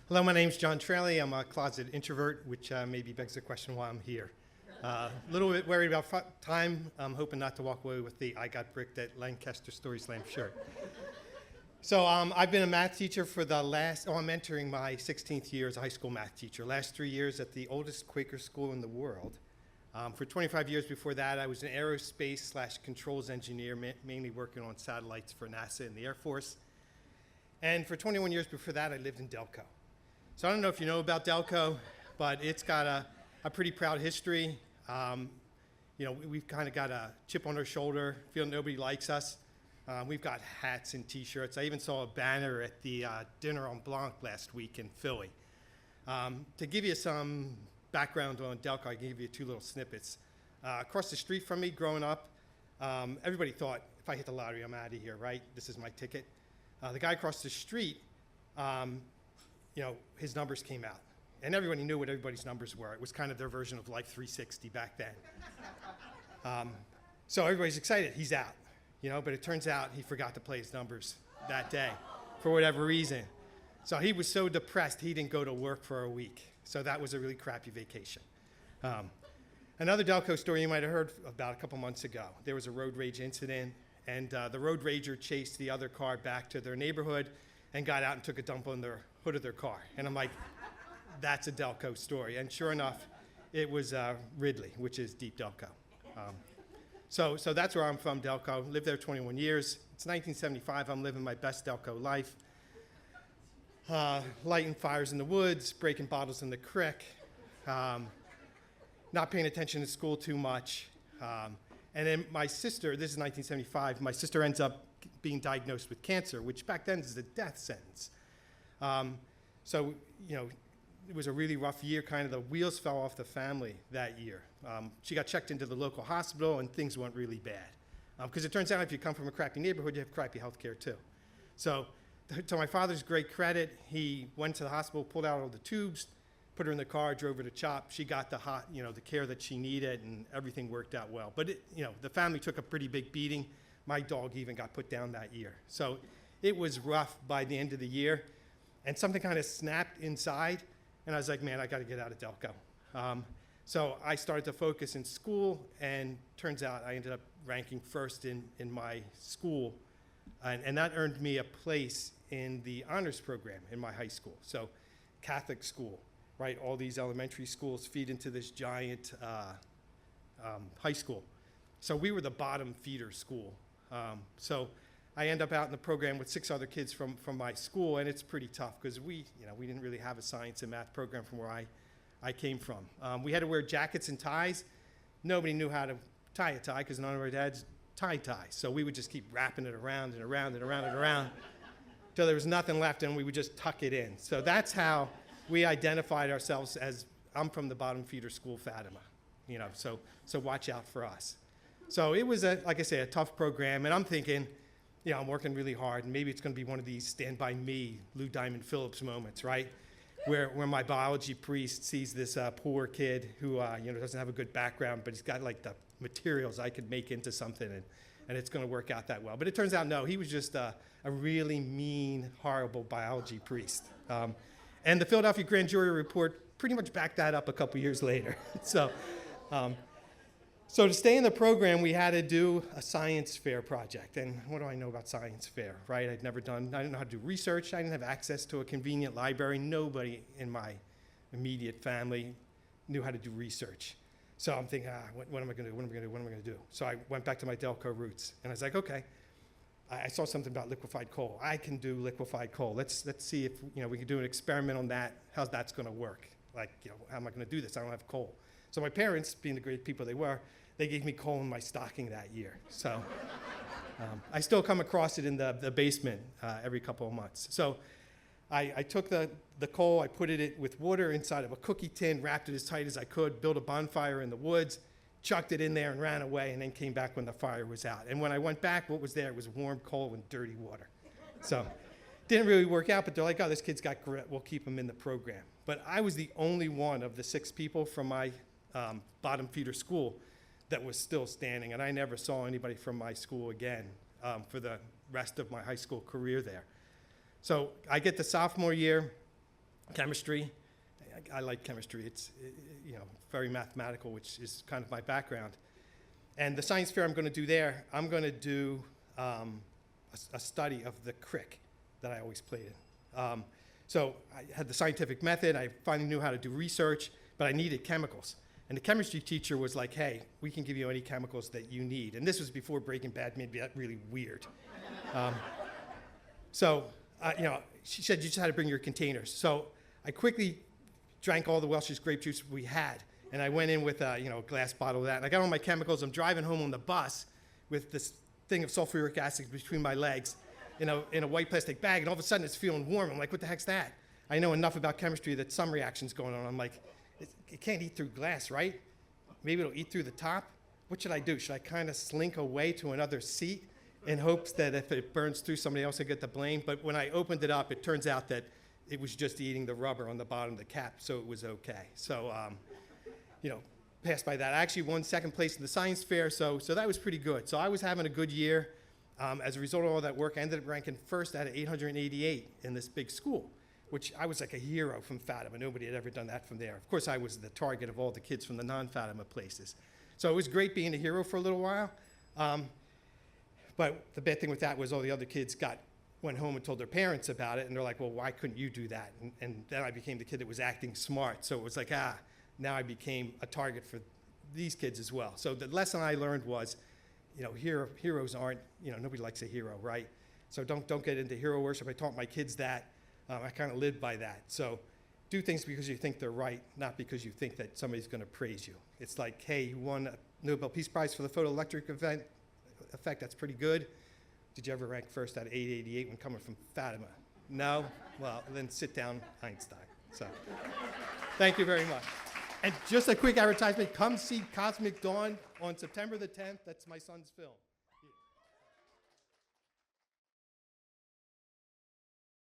Hello, my name's John Tralie. I'm a closet introvert, which maybe begs the question why I'm here. A little bit worried about time. I'm hoping not to walk away with the I got bricked at Lancaster story slam shirt. So I've been a math teacher for I'm entering my 16th year as a high school math teacher. Last 3 years at the oldest Quaker school in the world. For 25 years before that, I was an aerospace/controls engineer, mainly working on satellites for NASA and the Air Force. And for 21 years before that, I lived in Delco. So I don't know if you know about Delco, but it's got a pretty proud history. We've kind of got a chip on our shoulder, feel nobody likes us. We've got hats and T-shirts. I even saw a banner at the dinner on Blanc last week in Philly. To give you some background on Delco, I can give you two little snippets. Across the street from me, growing up, everybody thought, if I hit the lottery, I'm out of here, right? This is my ticket. The guy across the street, his numbers came out. And everybody knew what everybody's numbers were. It was kind of their version of Life 360 back then. So everybody's excited, he's out. But it turns out he forgot to play his numbers that day for whatever reason. So he was so depressed, he didn't go to work for a week. So that was a really crappy vacation. Another Delco story you might have heard about a couple months ago. There was a road rage incident, and the road rager chased the other car back to their neighborhood and got out and took a dump on the hood of their car. And I'm like, that's a Delco story. And sure enough, it was Ridley, which is deep Delco. So that's where I'm from, Delco. Lived there 21 years. It's 1975. I'm living my best Delco life. Lighting fires in the woods, breaking bottles in the creek, not paying attention to school too much. And then my sister, this is 1975, my sister ends up being diagnosed with cancer, which back then is a death sentence. It was a really rough year. Kind of the wheels fell off the family that year. She got checked into the local hospital, and things went really bad. Because it turns out if you come from a crappy neighborhood, you have crappy health care too. So to my father's great credit, he went to the hospital, pulled out all the tubes, put her in the car, drove her to CHOP. She got the care that she needed, and everything worked out well. But the family took a pretty big beating. My dog even got put down that year. So it was rough by the end of the year, and something kind of snapped inside, and I was like, man, I got to get out of Delco. So I started to focus in school, and turns out I ended up ranking first in my school, and that earned me a place in the honors program in my high school. So Catholic school. Right, all these elementary schools feed into this giant high school. So we were the bottom feeder school. So I end up out in the program with 6 other kids from my school, and it's pretty tough because we didn't really have a science and math program from where I came from. We had to wear jackets and ties. Nobody knew how to tie a tie because none of our dads tied ties. So we would just keep wrapping it around and around and around and around until there was nothing left, and we would just tuck it in. So that's how we identified ourselves as, I'm from the bottom feeder school, Fatima, so watch out for us. So it was, like I say, a tough program, and I'm thinking, I'm working really hard, and maybe it's going to be one of these Stand By Me, Lou Diamond Phillips moments, right? Where my biology priest sees this poor kid who, doesn't have a good background, but he's got like the materials I could make into something, and it's going to work out that well. But it turns out, no, he was just a really mean, horrible biology priest. And the Philadelphia Grand Jury report pretty much backed that up a couple years later. So to stay in the program, we had to do a science fair project. And what do I know about science fair, right? I didn't know how to do research. I didn't have access to a convenient library. Nobody in my immediate family knew how to do research. So I'm thinking, what am I going to do? So I went back to my Delco roots. And I was like, okay. I saw something about liquefied coal. I can do liquefied coal. Let's see if we can do an experiment on that. How's that's going to work? How am I going to do this? I don't have coal. So my parents, being the great people they were, they gave me coal in my stocking that year. So I still come across it in the basement every couple of months. So I took the coal, I put it with water inside of a cookie tin, wrapped it as tight as I could, built a bonfire in the woods, chucked it in there and ran away, and then came back when the fire was out. And when I went back, what was there? It was warm coal and dirty water. So didn't really work out, but they're like, oh, this kid's got grit. We'll keep him in the program. But I was the only one of the 6 people from my bottom feeder school that was still standing, and I never saw anybody from my school again for the rest of my high school career there. So I get to sophomore year, Chemistry, I like chemistry. It's very mathematical, which is kind of my background. And the science fair I'm going to do there, I'm going to do a study of the crick that I always played in. So I had the scientific method. I finally knew how to do research, but I needed chemicals. And the chemistry teacher was like, hey, we can give you any chemicals that you need. And this was before Breaking Bad made that really weird. She said you just had to bring your containers. So I quickly drank all the Welch's grape juice we had. And I went in with a glass bottle of that. And I got all my chemicals. I'm driving home on the bus with this thing of sulfuric acid between my legs in a white plastic bag. And all of a sudden it's feeling warm. I'm like, what the heck's that? I know enough about chemistry that some reaction's going on. I'm like, it can't eat through glass, right? Maybe it'll eat through the top. What should I do? Should I kind of slink away to another seat in hopes that if it burns through, somebody else will get the blame? But when I opened it up, it turns out that it was just eating the rubber on the bottom of the cap, so it was okay. So, passed by that. I actually won second place in the science fair, so that was pretty good. So I was having a good year. As a result of all that work, I ended up ranking first out of 888 in this big school, which I was like a hero from Fatima. Nobody had ever done that from there. Of course, I was the target of all the kids from the non-Fatima places. So it was great being a hero for a little while. But the bad thing with that was all the other kids went home and told their parents about it, and they're like, well, why couldn't you do that? And then I became the kid that was acting smart. So it was like, now I became a target for these kids as well. So the lesson I learned was, heroes aren't, nobody likes a hero, right? So don't get into hero worship. I taught my kids that. I kind of lived by that. So do things because you think they're right, not because you think that somebody's going to praise you. It's like, hey, you won a Nobel Peace Prize for the photoelectric effect. That's pretty good. Did you ever rank first out of 888 when coming from Fatima? No? Well, then sit down, Einstein. So thank you very much. And just a quick advertisement, come see Cosmic Dawn on September the 10th. That's my son's film.